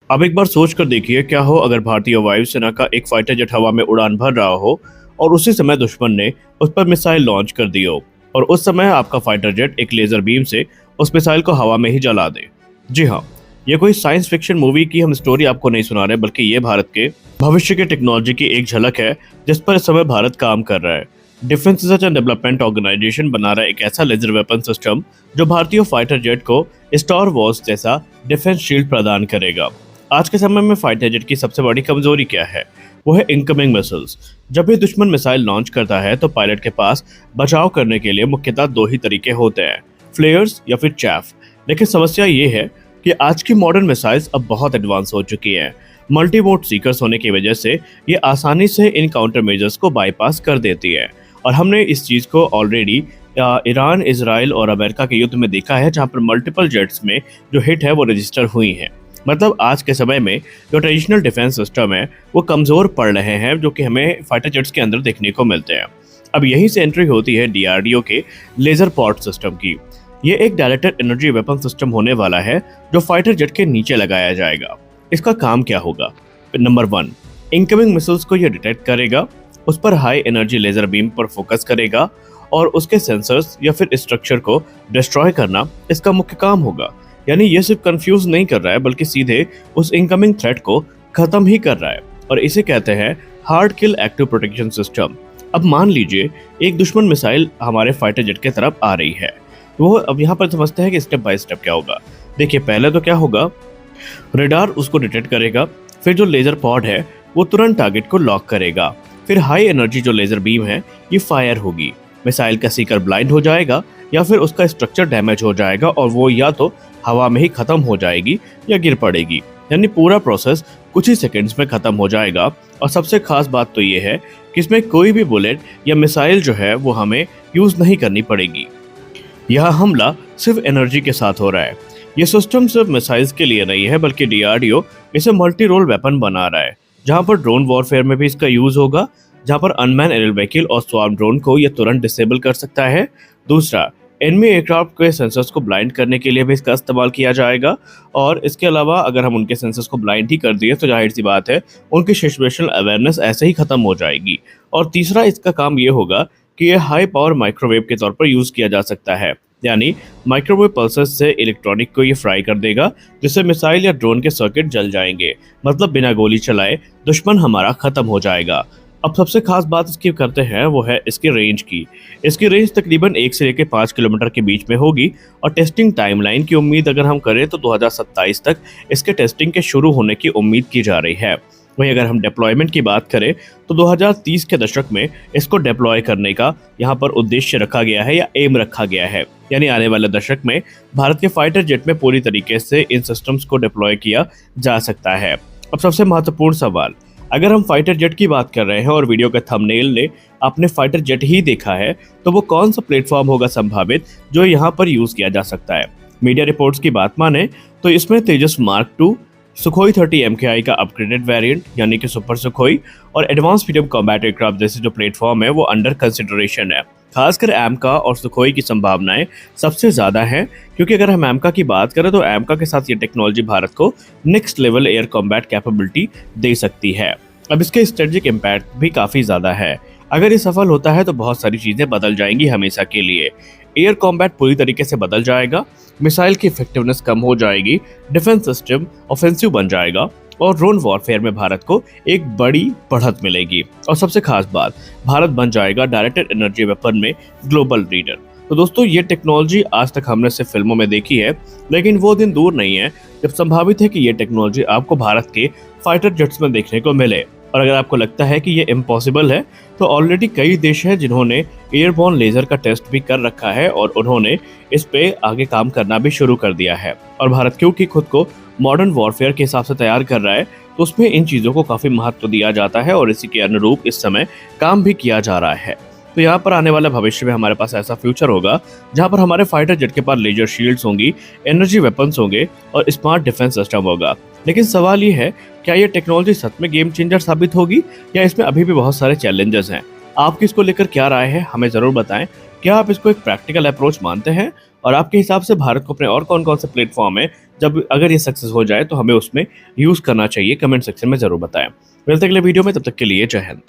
अब एक बार सोच कर देखिए, क्या हो अगर भारतीय वायुसेना का एक फाइटर जेट हवा में उड़ान भर रहा हो और उसी समय दुश्मन ने उस पर मिसाइल लॉन्च कर दी हो और उस समय आपका फाइटर जेट एक लेजर बीम से उस मिसाइल को हवा में ही जला दे। जी हाँ, ये कोई साइंस फिक्शन मूवी की हम स्टोरी आपको नहीं सुना रहे, बल्कि ये भारत के भविष्य के टेक्नोलॉजी की एक झलक है जिस पर इस समय भारत काम कर रहा है। Defence research and development organisation बना रहा है एक ऐसा लेजर वेपन सिस्टम जो भारतीय फाइटर जेट को स्टार वॉर्स जैसा डिफेंस शील्ड प्रदान करेगा। आज के समय में फाइटर जेट की सबसे बड़ी कमजोरी क्या है? वो है इनकमिंग मिसाइल्स। जब भी दुश्मन मिसाइल लॉन्च करता है तो पायलट के पास बचाव करने के लिए मुख्यतः दो ही तरीके होते हैं, फ्लेयर्स या फिर चैफ। लेकिन समस्या ये है कि आज की मॉडर्न मिसाइल्स अब बहुत एडवांस हो चुकी हैं। मल्टी मोड सीकर्स होने की वजह से ये आसानी से इन काउंटर मेजर्स को बाईपास कर देती है और हमने इस चीज़ को ऑलरेडी ईरान, इसराइल और अमेरिका के युद्ध में देखा है, जहां पर मल्टीपल जेट्स में जो हिट है वो रजिस्टर हुई हैं। मतलब आज के समय में जो ट्रेडिशनल डिफेंस सिस्टम है वो कमज़ोर पड़ रहे हैं, जो कि हमें फाइटर जेट्स के अंदर देखने को मिलते हैं। अब यहीं से एंट्री होती है डीआरडीओ के लेजर पॉड सिस्टम की। ये एक डायरेक्टेड एनर्जी वेपन सिस्टम होने वाला है जो फाइटर जेट के नीचे लगाया जाएगा। इसका काम क्या होगा? नंबर 1, इनकमिंग मिसाइल्स को यह डिटेक्ट करेगा, उस पर हाई एनर्जी लेजर बीम पर फोकस करेगा और उसके सेंसर्स या फिर स्ट्रक्चर को डिस्ट्रॉय करना इसका मुख्य काम होगा। यानी ये सिर्फ कंफ्यूज नहीं कर रहा है, बल्कि सीधे उस इनकमिंग थ्रेट को खत्म ही कर रहा है और इसे कहते हैं हार्ड किल एक्टिव प्रोटेक्शन सिस्टम। अब मान लीजिए एक दुश्मन मिसाइल हमारे फाइटर जेट की तरफ आ रही है, तो वो अब यहाँ पर समझते हैं कि स्टेप बाय स्टेप क्या होगा। देखिए, पहले तो क्या होगा, रडार उसको डिटेक्ट करेगा, फिर जो लेजर पॉड है वो तुरंत टारगेट को लॉक करेगा, फिर हाई एनर्जी जो लेजर बीम है ये फायर होगी, मिसाइल का सीकर ब्लाइंड हो जाएगा या फिर उसका स्ट्रक्चर डैमेज हो जाएगा और वो या तो हवा में ही खत्म हो जाएगी या गिर पड़ेगी। यानी पूरा प्रोसेस कुछ ही सेकंड्स में खत्म हो जाएगा। और सबसे खास बात तो ये है कि इसमें कोई भी बुलेट या मिसाइल जो है वो हमें यूज नहीं करनी पड़ेगी। यह हमला सिर्फ एनर्जी के साथ हो रहा है। ये सिस्टम सिर्फ मिसाइल्स के लिए नहीं है, बल्कि डीआरडीओ इसे मल्टी रोल वेपन बना रहा है, जहां पर ड्रोन वॉरफेयर में भी इसका यूज होगा, जहां पर अनमैन एरियल व्हीकल और स्वार्म ड्रोन को यह तुरंत डिसेबल कर सकता है। दूसरा, एनिमी एयरक्राफ्ट के सेंसर्स को ब्लाइंड करने के लिए भी इसका इस्तेमाल किया जाएगा और इसके अलावा अगर हम उनके सेंसर्स को ब्लाइंड ही कर दिए तो जाहिर सी बात है उनकी सिचुएशनल अवेयरनेस ऐसे ही खत्म हो जाएगी। और तीसरा, इसका काम ये होगा कि यह हाई पावर माइक्रोवेव के तौर पर यूज किया जा सकता है। यानी माइक्रोवेव पल्सेस से इलेक्ट्रॉनिक को ये फ्राई कर देगा, जिससे मिसाइल या ड्रोन के सर्किट जल जाएंगे। मतलब बिना गोली चलाए दुश्मन हमारा खत्म हो जाएगा। अब सबसे खास बात इसकी करते हैं वो है इसकी रेंज की। इसकी रेंज तकरीबन 1 से लेकर 5 किलोमीटर के बीच में होगी और टेस्टिंग टाइमलाइन की उम्मीद अगर हम करें तो 2027 तक इसके टेस्टिंग के शुरू होने की उम्मीद की जा रही है। वहीं अगर हम डिप्लॉयमेंट की बात करें तो 2030 के दशक में इसको डिप्लॉय करने का यहाँ पर उद्देश्य रखा गया है या एम रखा गया है। यानी आने वाले दशक में भारत के फाइटर जेट में पूरी तरीके से इन सिस्टम्स को डिप्लॉय किया जा सकता है। अब सबसे महत्वपूर्ण सवाल, अगर हम फाइटर जेट की बात कर रहे हैं और वीडियो के थंबनेल ने आपने फाइटर जेट ही देखा है, तो वो कौन सा प्लेटफॉर्म होगा संभावित जो यहाँ पर यूज किया जा सकता है? मीडिया रिपोर्ट्स की बात माने तो इसमें तेजस मार्क 2, सुखोई 30 MKI का अपग्रेडेड वेरिएंट यानी कि सुपर सुखोई और एडवांस मीडियम कॉम्बैट एयरक्राफ्ट जैसे जो प्लेटफॉर्म है वो अंडर कंसिडरेशन है। खासकर एमका और सुखोई की संभावनाएं सबसे ज़्यादा हैं, क्योंकि अगर हम एमका की बात करें तो एमका के साथ ये टेक्नोलॉजी भारत को next level air combat capability दे सकती है। अब इसके स्ट्रेटेजिक इम्पैक्ट भी काफ़ी ज़्यादा है। अगर ये सफल होता है तो बहुत सारी चीज़ें बदल जाएंगी हमेशा के लिए। एयर कॉम्बैट पूरी तरीके से बदल जाएगा, मिसाइल की इफेक्टिवनेस कम हो जाएगी, डिफेंस सिस्टम ऑफेंसिव बन जाएगा और ड्रोन वॉरफेयर में भारत को एक बड़ी बढ़त मिलेगी। और सबसे खास बात, भारत बन जाएगा डायरेक्टेड एनर्जी वेपन में ग्लोबल लीडर। तो दोस्तों, ये टेक्नोलॉजी आज तक हमने सिर्फ फिल्मों में देखी है, लेकिन वो दिन दूर नहीं है जब संभावित है कि ये टेक्नोलॉजी आपको भारत के फाइटर जेट्स में देखने को मिले। और अगर आपको लगता है कि ये इम्पॉसिबल है, तो ऑलरेडी कई देश हैं जिन्होंने एयरबॉर्न लेजर का टेस्ट भी कर रखा है और उन्होंने इस पे आगे काम करना भी शुरू कर दिया है। और भारत क्योंकि खुद को मॉडर्न वॉरफेयर के हिसाब से तैयार कर रहा है, तो उसमें इन चीज़ों को काफ़ी महत्व दिया जाता है और इसी के अनुरूप इस समय काम भी किया जा रहा है। तो यहाँ पर आने वाले भविष्य में हमारे पास ऐसा फ्यूचर होगा जहाँ पर हमारे फाइटर जेट के पास लेजर शील्ड्स होंगी, एनर्जी वेपन्स होंगे और स्मार्ट डिफेंस सिस्टम होगा। लेकिन सवाल ये है, क्या ये टेक्नोलॉजी सच में गेम चेंजर साबित होगी या इसमें अभी भी बहुत सारे चैलेंजेस हैं? आपकी इसको लेकर क्या राय है, हमें ज़रूर बताएं। क्या आप इसको एक प्रैक्टिकल अप्रोच मानते हैं और आपके हिसाब से भारत को अपने और कौन कौन से प्लेटफॉर्म में जब अगर ये सक्सेस हो जाए तो हमें उसमें यूज़ करना चाहिए, कमेंट सेक्शन में ज़रूर बताएं। मिलते हैं अगले वीडियो में, तब तक के लिए जय हिंद।